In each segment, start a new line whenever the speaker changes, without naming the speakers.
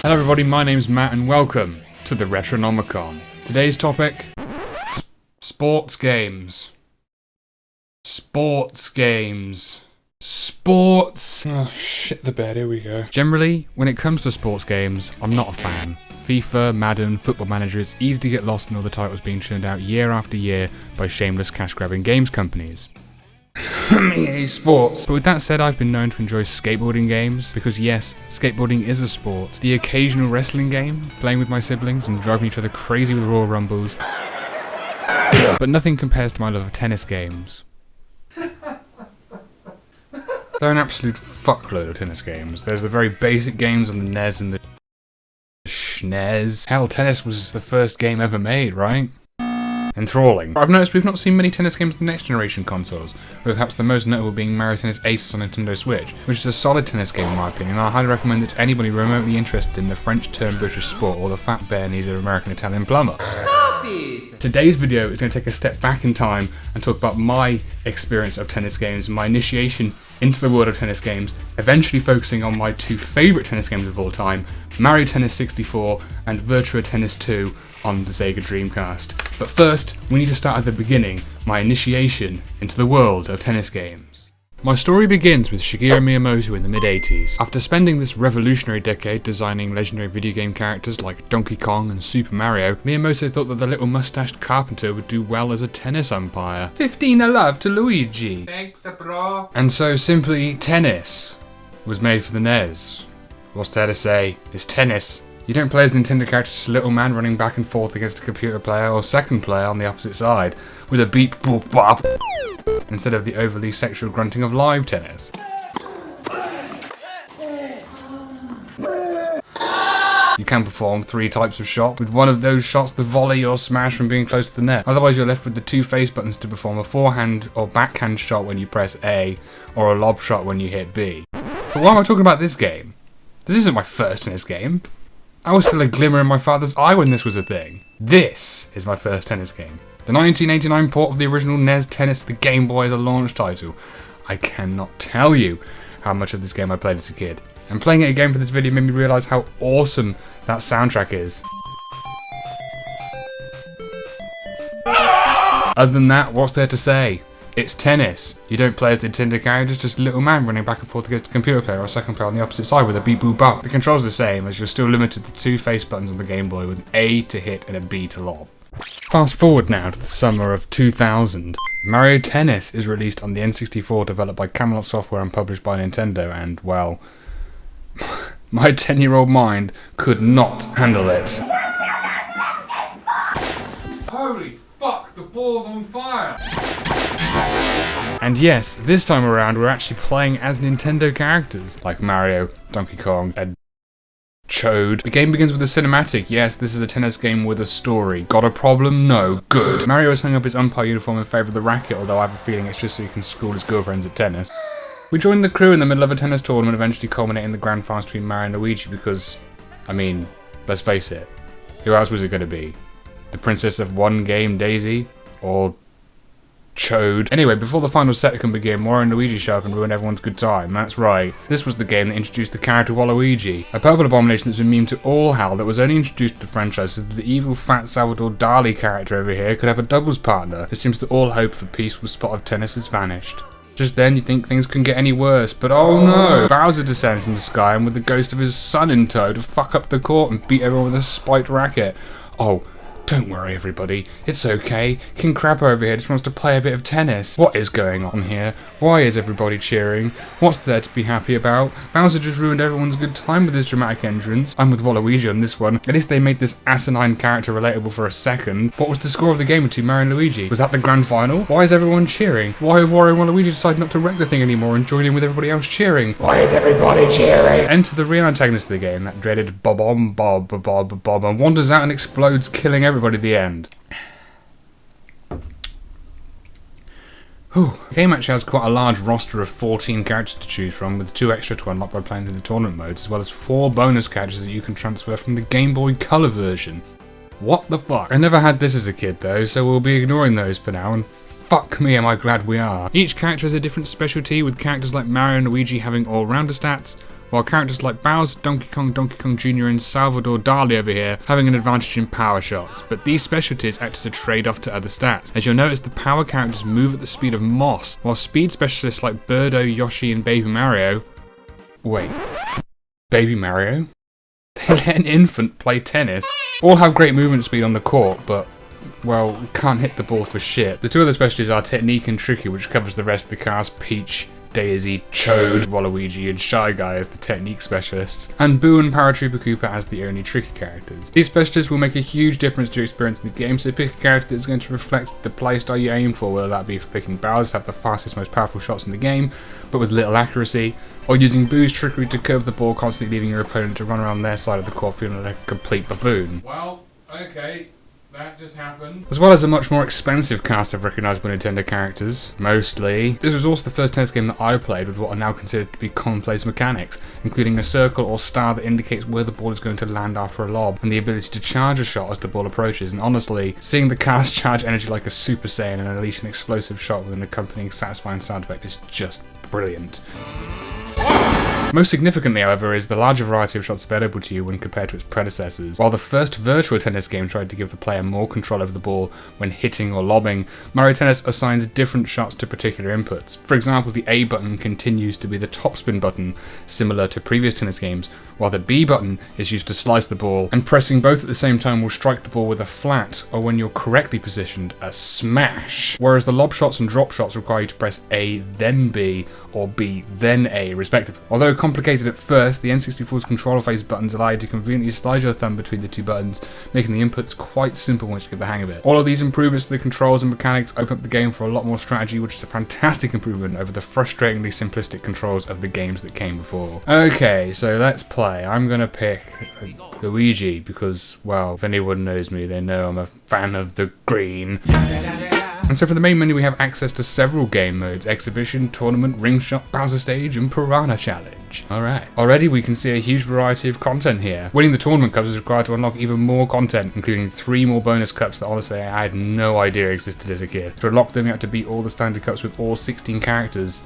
Hello everybody, my name's Matt and welcome to the Retronomicon. Today's topic, sports games. Sports games. Sports.
Oh, shit the bed, here we go.
Generally, when it comes to sports games, I'm not a fan. FIFA, Madden, Football Manager, it's easy to get lost in all the titles being churned out year after year by shameless cash-grabbing games companies. EA Sports. But with that said, I've been known to enjoy skateboarding games, because yes, skateboarding is a sport. The occasional wrestling game, playing with my siblings and driving each other crazy with Royal Rumbles. But nothing compares to my love of tennis games. There are an absolute fuckload of tennis games. There's the very basic games on the NES and the SNES. Hell, tennis was the first game ever made, right? Enthralling. I've noticed we've not seen many tennis games on the next generation consoles, with perhaps the most notable being Mario Tennis Aces on Nintendo Switch, which is a solid tennis game in my opinion, and I highly recommend it to anybody remotely interested in the French-turned-British sport or the fat bare knees of American-Italian plumber. Today's video is going to take a step back in time and talk about my experience of tennis games, my initiation into the world of tennis games, eventually focusing on my two favourite tennis games of all time, Mario Tennis 64 and Virtua Tennis 2 on the Sega Dreamcast. But first, we need to start at the beginning, my initiation into the world of tennis games. My story begins with Shigeru Miyamoto in the mid-80s. After spending this revolutionary decade designing legendary video game characters like Donkey Kong and Super Mario, Miyamoto thought that the little mustached carpenter would do well as a tennis umpire. 15 a love to Luigi. Thanks, bro. And so simply, tennis was made for the NES. What's there to say? It's tennis. You don't play as Nintendo character, just a little man running back and forth against a computer player or second player on the opposite side, with a beep boop bop, instead of the overly sexual grunting of live tennis. You can perform 3 types of shot, with one of those shots the volley or smash from being close to the net. Otherwise you're left with the 2 face buttons to perform a forehand or backhand shot when you press A, or a lob shot when you hit B. But why am I talking about this game? This isn't my first tennis game. I was still a glimmer in my father's eye when this was a thing. This is my first tennis game. The 1989 port of the original NES Tennis to the Game Boy as a launch title. I cannot tell you how much of this game I played as a kid. And playing it again for this video made me realise how awesome that soundtrack is. Other than that, what's there to say? It's tennis. You don't play as Nintendo characters, just a little man running back and forth against a computer player or a second player on the opposite side with a beep boop bop. The controls are the same, as you're still limited to 2 face buttons on the Game Boy with an A to hit and a B to lob. Fast forward now to the summer of 2000. Mario Tennis is released on the N64 developed by Camelot Software and published by Nintendo, and well, my 10-year-old mind could not handle it. Holy fuck, the ball's on fire! And yes, this time around we're actually playing as Nintendo characters, like Mario, Donkey Kong, and Chode. The game begins with a cinematic. Yes, this is a tennis game with a story. Got a problem? No. Good. Mario has hung up his umpire uniform in favour of the racket, although I have a feeling it's just so he can school his girlfriends at tennis. We join the crew in the middle of a tennis tournament, eventually culminating in the grand final between Mario and Luigi because, I mean, let's face it, who else was it going to be? The princess of one game, Daisy? Or Chode. Anyway, before the final set can begin, Mario and Luigi show up and ruin everyone's good time. That's right. This was the game that introduced the character Waluigi, a purple abomination that's been memed to all hell that was only introduced to the franchise so that the evil fat Salvador Dali character over here could have a doubles partner. It seems that all hope for peaceful spot of tennis has vanished. Just then you think things couldn't get any worse, but oh no! Bowser descends from the sky and with the ghost of his son in tow to fuck up the court and beat everyone with a spiked racket. Oh, don't worry everybody, it's okay. King Crab over here just wants to play a bit of tennis. What is going on here? Why is everybody cheering? What's there to be happy about? Bowser just ruined everyone's good time with his dramatic entrance. I'm with Waluigi on this one. At least they made this asinine character relatable for a second. What was the score of the game between Mario and Luigi? Was that the grand final? Why is everyone cheering? Why have Wario and Waluigi decided not to wreck the thing anymore and join in with everybody else cheering? Why is everybody cheering? Enter the real antagonist of the game, that dreaded bob, and wanders out and explodes, killing everybody at the end. The game actually has quite a large roster of 14 characters to choose from, with 2 extra to unlock by playing through the tournament modes, as well as 4 bonus characters that you can transfer from the Game Boy Color version. What the fuck? I never had this as a kid though, so we'll be ignoring those for now, and fuck me am I glad we are. Each character has a different specialty, with characters like Mario and Luigi having all-rounder stats, while characters like Bowser, Donkey Kong Jr. and Salvador Dali over here having an advantage in power shots, but these specialties act as a trade-off to other stats. As you'll notice, the power characters move at the speed of moss, while speed specialists like Birdo, Yoshi and Baby Mario... Wait, Baby Mario? They let an infant play tennis? All have great movement speed on the court, but... well, can't hit the ball for shit. The two other specialties are Technique and Tricky, which covers the rest of the cast: Peach, Daisy, Chode, Waluigi, and Shy Guy as the Technique specialists, and Boo and Paratrooper Koopa as the only Tricky characters. These specialists will make a huge difference to your experience in the game, so pick a character that's going to reflect the playstyle you aim for, whether that be for picking Bowser to have the fastest, most powerful shots in the game, but with little accuracy, or using Boo's trickery to curve the ball, constantly leaving your opponent to run around their side of the court feeling like a complete buffoon. Well, okay. That just happened. As well as a much more expensive cast of recognisable Nintendo characters, mostly. This was also the first tennis game that I played with what are now considered to be commonplace mechanics, including a circle or star that indicates where the ball is going to land after a lob, and the ability to charge a shot as the ball approaches. And honestly, seeing the cast charge energy like a Super Saiyan and unleash an explosive shot with an accompanying satisfying sound effect is just brilliant. Most significantly, however, is the larger variety of shots available to you when compared to its predecessors. While the first Virtua Tennis game tried to give the player more control over the ball when hitting or lobbing, Mario Tennis assigns different shots to particular inputs. For example, the A button continues to be the topspin button, similar to previous tennis games, while the B button is used to slice the ball, and pressing both at the same time will strike the ball with a flat, or when you're correctly positioned, a smash. Whereas the lob shots and drop shots require you to press A then B, or B then A respectively. Although complicated at first, the N64's controller face buttons allow you to conveniently slide your thumb between the two buttons, making the inputs quite simple once you get the hang of it. All of these improvements to the controls and mechanics open up the game for a lot more strategy, which is a fantastic improvement over the frustratingly simplistic controls of the games that came before. Okay, so let's play. I'm gonna pick Luigi because, well, if anyone knows me, they know I'm a fan of the green. And so for the main menu we have access to several game modes: Exhibition, Tournament, Ring Shot, Bowser Stage, and Piranha Challenge. Alright. Already we can see a huge variety of content here. Winning the Tournament Cups is required to unlock even more content, including 3 more bonus cups that honestly I had no idea existed as a kid. To unlock them you have to beat all the standard cups with all 16 characters.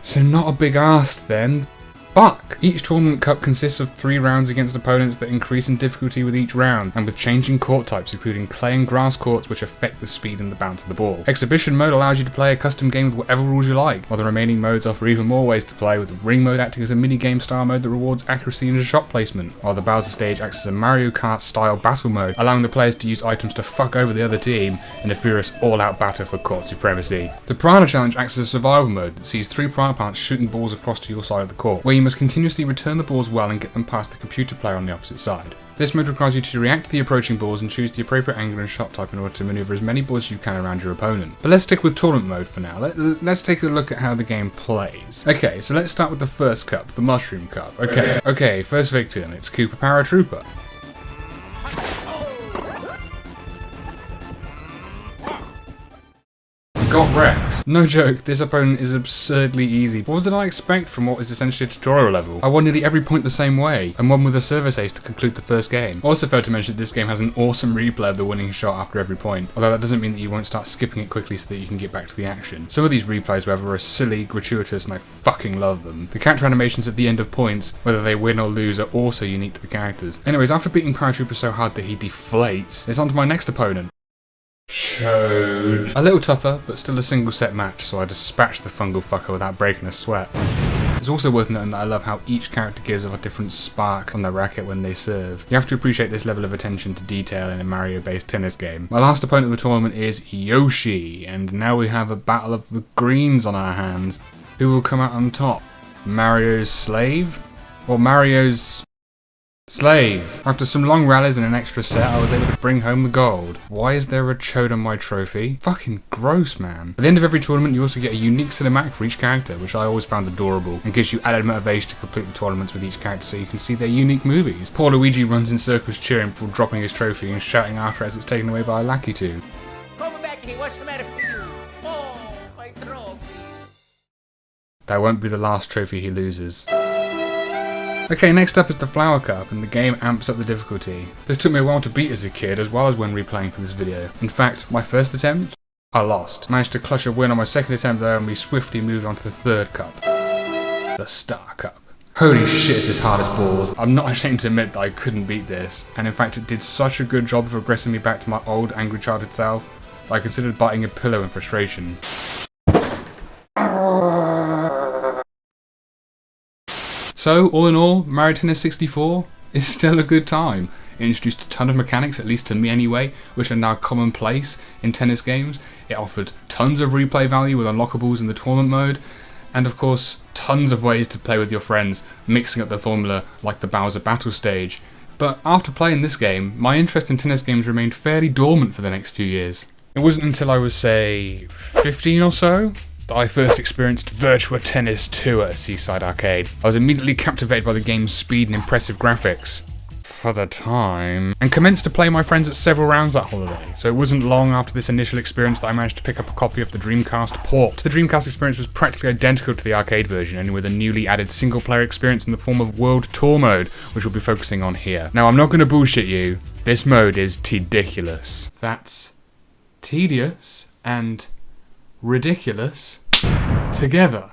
So not a big ask then. Fuck! Each tournament cup consists of 3 rounds against opponents that increase in difficulty with each round, and with changing court types, including clay and grass courts, which affect the speed and the bounce of the ball. Exhibition mode allows you to play a custom game with whatever rules you like, while the remaining modes offer even more ways to play, with the ring mode acting as a mini-game style mode that rewards accuracy and shot placement, while the Bowser stage acts as a Mario Kart style battle mode, allowing the players to use items to fuck over the other team in a furious all-out battle for court supremacy. The Piranha Challenge acts as a survival mode that sees 3 piranha plants shooting balls across to your side of the court, where you must continuously return the balls well and get them past the computer player on the opposite side. This mode requires you to react to the approaching balls and choose the appropriate angle and shot type in order to maneuver as many balls as you can around your opponent. But let's stick with tournament mode for now. Let's take a look at how the game plays. Okay, so let's start with the first cup, the Mushroom Cup. Okay, first victim, it's Koopa Paratrooper. Got wrecked. No joke, this opponent is absurdly easy. What did I expect from what is essentially a tutorial level? I won nearly every point the same way, and won with a service ace to conclude the first game. Also failed to mention that this game has an awesome replay of the winning shot after every point, although that doesn't mean that you won't start skipping it quickly so that you can get back to the action. Some of these replays, however, are silly, gratuitous, and I fucking love them. The character animations at the end of points, whether they win or lose, are also unique to the characters. Anyways, after beating Paratrooper so hard that he deflates, it's on to my next opponent. Chode. A little tougher, but still a single set match, so I dispatched the fungal fucker without breaking a sweat. It's also worth noting that I love how each character gives off a different spark on their racket when they serve. You have to appreciate this level of attention to detail in a Mario-based tennis game. My last opponent of the tournament is Yoshi, and now we have a battle of the greens on our hands. Who will come out on top? Mario's slave? Or Mario's slave? After some long rallies and an extra set, I was able to bring home the gold. Why is there a Chode on my trophy? Fucking gross, man. At the end of every tournament, you also get a unique cinematic for each character, which I always found adorable, and gives you added motivation to complete the tournaments with each character so you can see their unique movies. Poor Luigi runs in circles cheering before dropping his trophy and shouting after as it's taken away by a lackey too.
Come back here, what's the matter with you? Oh, my trophy.
That won't be the last trophy he loses. Okay, next up is the Flower Cup, and the game amps up the difficulty. This took me a while to beat as a kid, as well as when replaying for this video. In fact, my first attempt, I lost. Managed to clutch a win on my second attempt though, and we swiftly moved on to the third cup, the Star Cup. Holy shit, it's as hard as balls. I'm not ashamed to admit that I couldn't beat this, and in fact it did such a good job of regressing me back to my old angry childhood self that I considered biting a pillow in frustration. So, all in all, Mario Tennis 64 is still a good time. It introduced a ton of mechanics, at least to me anyway, which are now commonplace in tennis games. It offered tons of replay value with unlockables in the tournament mode, and of course, tons of ways to play with your friends, mixing up the formula like the Bowser Battle stage. But after playing this game, my interest in tennis games remained fairly dormant for the next few years. It wasn't until I was, say, 15 or so, that I first experienced Virtua Tennis 2 at a seaside arcade. I was immediately captivated by the game's speed and impressive graphics. For the time, and commenced to play my friends at several rounds that holiday, so it wasn't long after this initial experience that I managed to pick up a copy of the Dreamcast port. The Dreamcast experience was practically identical to the arcade version, only with a newly added single-player experience in the form of World Tour mode, which we'll be focusing on here. Now, I'm not going to bullshit you, this mode is ridiculous. That's tedious and ridiculous together.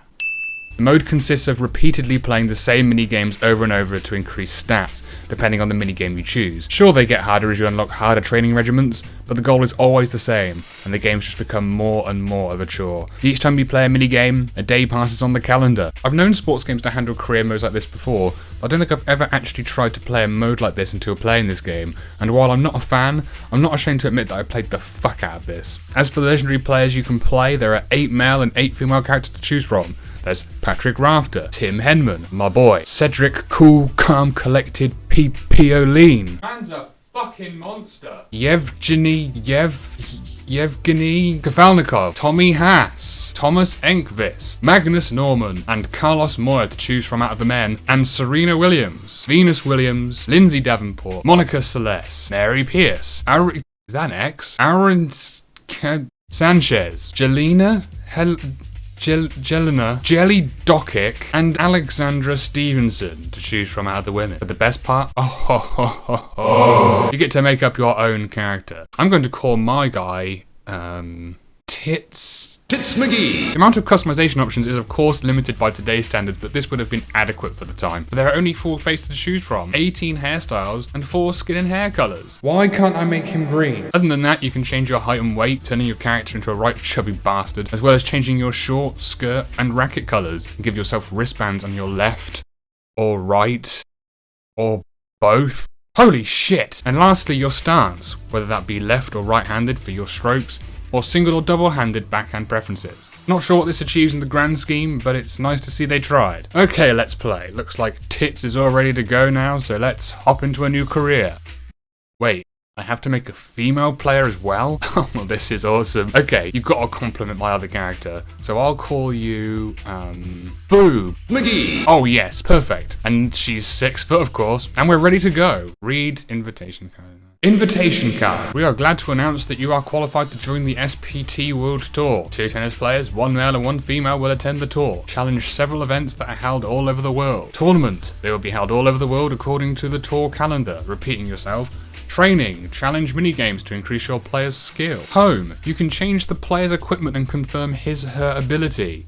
The mode consists of repeatedly playing the same minigames over and over to increase stats, depending on the minigame you choose. Sure, they get harder as you unlock harder training regiments, but the goal is always the same, and the games just become more and more of a chore. Each time you play a minigame, a day passes on the calendar. I've known sports games to handle career modes like this before, but I don't think I've ever actually tried to play a mode like this until playing this game, and while I'm not a fan, I'm not ashamed to admit that I played the fuck out of this. As for the legendary players you can play, there are 8 male and 8 female characters to choose from. There's Patrick Rafter, Tim Henman, my boy, Cedric Cool, Calm, Collected, P.P.Oline. Man's a fucking monster. Yevgeny Kafelnikov, Tommy Haas, Thomas Enqvist, Magnus Norman, and Carlos Moya to choose from out of the men, and Serena Williams, Venus Williams, Lindsay Davenport, Monica Seles, Mary Pierce, is that an X? Aaron Sanchez, Jelena Jelly Dokic, and Alexandra Stevenson to choose from out of the women. But the best part? You get to make up your own character. I'm going to call my guy, Tits McGee. The amount of customization options is of course limited by today's standards, but this would have been adequate for the time. But there are only 4 faces to choose from, 18 hairstyles, and 4 skin and hair colours. Why can't I make him green? Other than that, you can change your height and weight, turning your character into a right chubby bastard, as well as changing your short, skirt, and racket colours, and give yourself wristbands on your left, or right, or both. Holy shit! And lastly, your stance, whether that be left or right-handed for your strokes, or single or double-handed backhand preferences. Not sure what this achieves in the grand scheme, but it's nice to see they tried. Okay, let's play. Looks like Tits is all ready to go now, so let's hop into a new career. Wait, I have to make a female player as well? Oh, well, this is awesome. Okay, you've got to compliment my other character, so I'll call you, Boob McGee. Oh yes, perfect. And she's 6 foot, of course, and we're ready to go. Read invitation card. Invitation card. We are glad to announce that you are qualified to join the SPT World Tour. 2 tennis players, 1 male and 1 female will attend the tour. Challenge several events that are held all over the world. Tournament. They will be held all over the world according to the tour calendar. Repeating yourself. Training. Challenge minigames to increase your player's skill. Home. You can change the player's equipment and confirm his/her ability.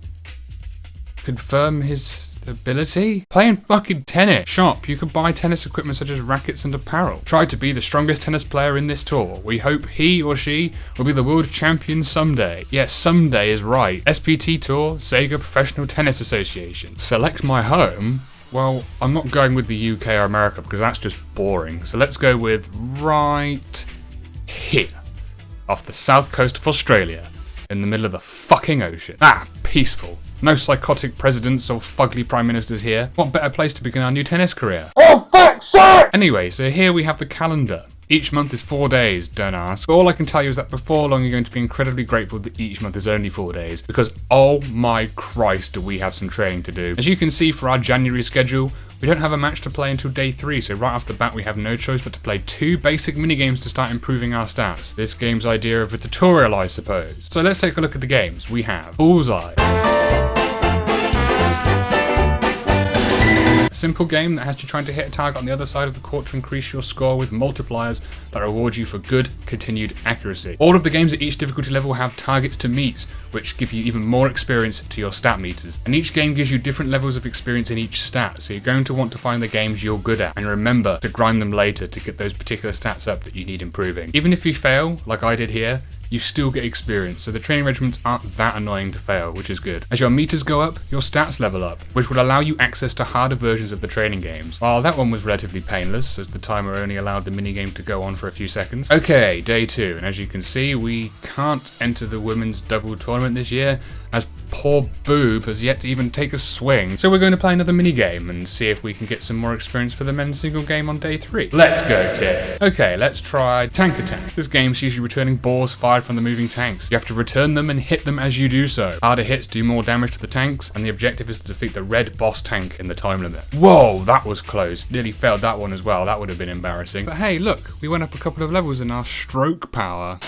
Confirm his ability? Playing fucking tennis. Shop. You can buy tennis equipment such as rackets and apparel. Try to be the strongest tennis player in this tour. We hope he or she will be the world champion someday. Yes, someday is right. SPT Tour, Sega Professional Tennis Association. Select my home. Well, I'm not going with the UK or America because that's just boring. So let's go with right here. Off the south coast of Australia. In the middle of the fucking ocean. Ah, peaceful. No psychotic presidents or fugly prime ministers here. What better place to begin our new tennis career? Oh, fuck's sake! Anyway, so here we have the calendar. Each month is 4 days, don't ask. But all I can tell you is that before long you're going to be incredibly grateful that each month is only 4 days, because oh my Christ do we have some training to do. As you can see for our January schedule, we don't have a match to play until day 3, so right off the bat we have no choice but to play 2 basic minigames to start improving our stats. This game's idea of a tutorial, I suppose. So let's take a look at the games. We have Bullseye, simple game that has you trying to hit a target on the other side of the court to increase your score with multipliers that reward you for good, continued accuracy. All of the games at each difficulty level have targets to meet, which give you even more experience to your stat meters. And each game gives you different levels of experience in each stat, so you're going to want to find the games you're good at, and remember to grind them later to get those particular stats up that you need improving. Even if you fail, like I did here, you still get experience, so the training regiments aren't that annoying to fail, which is good. As your meters go up, your stats level up, which will allow you access to harder versions of the training games. While that one was relatively painless, as the timer only allowed the minigame to go on for a few seconds. Okay, day 2, and as you can see, we can't enter the women's double tournament this year, as poor Boob has yet to even take a swing. So we're going to play another minigame and see if we can get some more experience for the men's single game on day 3. Let's go, tits! Okay, let's try Tank Attack. This game's usually returning balls fired from the moving tanks. You have to return them and hit them as you do so. Harder hits do more damage to the tanks, and the objective is to defeat the red boss tank in the time limit. Whoa, that was close. Nearly failed that one as well. That would have been embarrassing. But hey, look, we went up a couple of levels in our stroke power.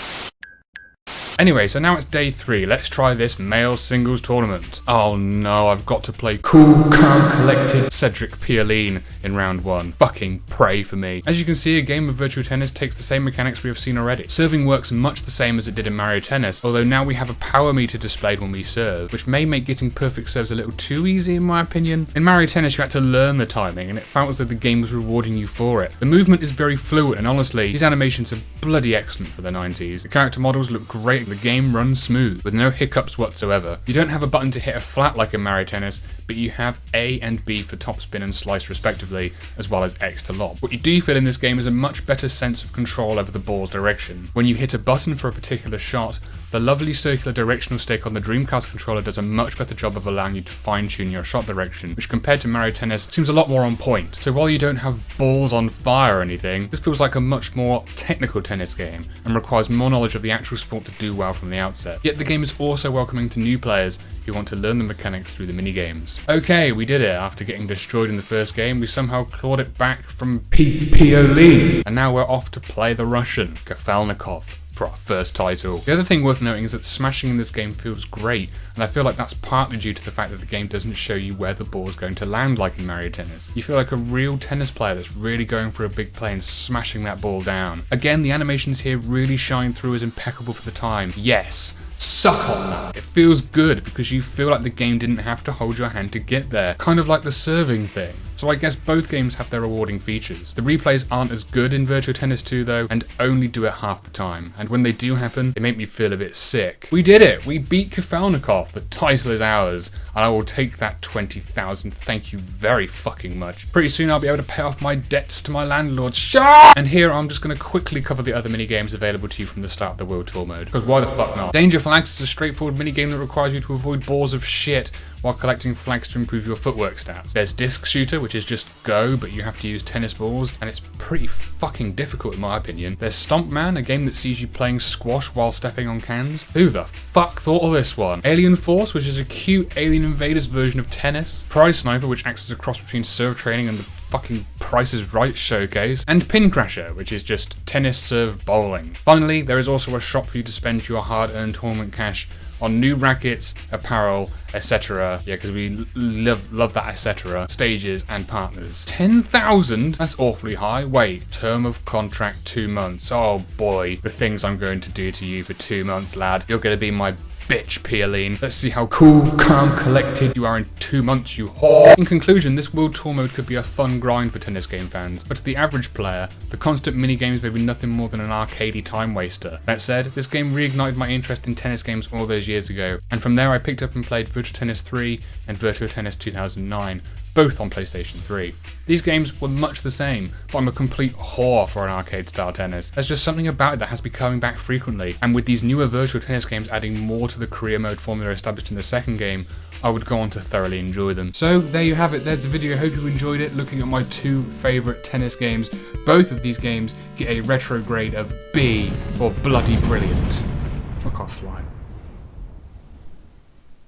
Anyway, so now it's day 3. Let's try this male singles tournament. Oh no, I've got to play cool, calm, collected Cedric Pierline in round 1. Fucking pray for me. As you can see, a game of Virtua Tennis takes the same mechanics we have seen already. Serving works much the same as it did in Mario Tennis, although now we have a power meter displayed when we serve, which may make getting perfect serves a little too easy in my opinion. In Mario Tennis you had to learn the timing, and it felt as though the game was rewarding you for it. The movement is very fluid, and honestly, these animations are bloody excellent for the 90s. The character models look great. The game runs smooth, with no hiccups whatsoever. You don't have a button to hit a flat like in Mario Tennis, but you have A and B for topspin and slice respectively, as well as X to lob. What you do feel in this game is a much better sense of control over the ball's direction. When you hit a button for a particular shot, the lovely circular directional stick on the Dreamcast controller does a much better job of allowing you to fine-tune your shot direction, which compared to Mario Tennis seems a lot more on point. So while you don't have balls on fire or anything, this feels like a much more technical tennis game, and requires more knowledge of the actual sport to do well from the outset. Yet the game is also welcoming to new players who want to learn the mechanics through the minigames. Okay, we did it. After getting destroyed in the first game, we somehow clawed it back from P.O.L.E. And now we're off to play the Russian, Kafelnikov, for our first title. The other thing worth noting is that smashing in this game feels great, and I feel like that's partly due to the fact that the game doesn't show you where the ball's going to land like in Mario Tennis. You feel like a real tennis player that's really going for a big play and smashing that ball down. Again, the animations here really shine through as impeccable for the time. Yes, suck on that. It feels good because you feel like the game didn't have to hold your hand to get there. Kind of like the serving thing. So I guess both games have their rewarding features. The replays aren't as good in Virtua Tennis 2 though, and only do it half the time. And when they do happen, they make me feel a bit sick. We did it! We beat Kafelnikov. The title is ours, and I will take that 20,000. Thank you very fucking much. Pretty soon I'll be able to pay off my debts to my landlord. Shut! And here I'm just going to quickly cover the other minigames available to you from the start of the World Tour mode, because why the fuck not? Danger Flags is a straightforward minigame that requires you to avoid balls of shit while collecting flags to improve your footwork stats. There's Disc Shooter, which is just go, but you have to use tennis balls, and it's pretty fucking difficult in my opinion. There's Stomp Man, a game that sees you playing squash while stepping on cans. Who the fuck thought of this one? Alien Force, which is a cute Alien Invaders version of tennis. Prize Sniper, which acts as a cross between serve training and the fucking Price is Right showcase. And Pin Crasher, which is just tennis serve bowling. Finally, there is also a shop for you to spend your hard-earned tournament cash on new rackets, apparel, etc. Yeah, because we love that etc. Stages and partners. 10,000? That's awfully high. Wait, term of contract 2 months. Oh boy, the things I'm going to do to you for 2 months, lad. You're going to be my bitch, Pierline. Let's see how cool, calm, collected you are in 2 months, you whore. In conclusion, this World Tour mode could be a fun grind for tennis game fans, but to the average player, the constant minigames may be nothing more than an arcadey time waster. That said, this game reignited my interest in tennis games all those years ago, and from there I picked up and played Virtua Tennis 3 and Virtua Tennis 2009, both on PlayStation 3. These games were much the same, but I'm a complete whore for an arcade-style tennis. There's just something about it that has me coming back frequently, and with these newer Virtua Tennis games adding more to the career mode formula established in the second game, I would go on to thoroughly enjoy them. So there you have it, there's the video. I hope you enjoyed it, looking at my 2 favourite tennis games. Both of these games get a retro grade of B for bloody brilliant. Fuck off, slime.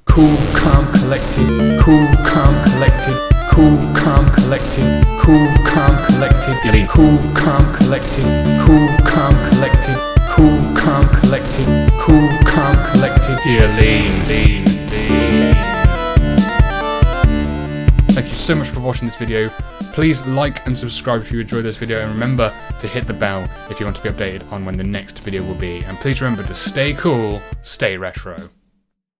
Cool, calm, collected. Cool, calm, collected. Cool, calm, collected. Cool, calm, collected. Cool, calm, collected. Cool, calm, collected. Cool, calm, collected. Cool, calm, collected. Here, lean. Thank you so much for watching this video. Please like and subscribe if you enjoyed this video, and remember to hit the bell if you want to be updated on when the next video will be. And please remember to stay cool, stay retro.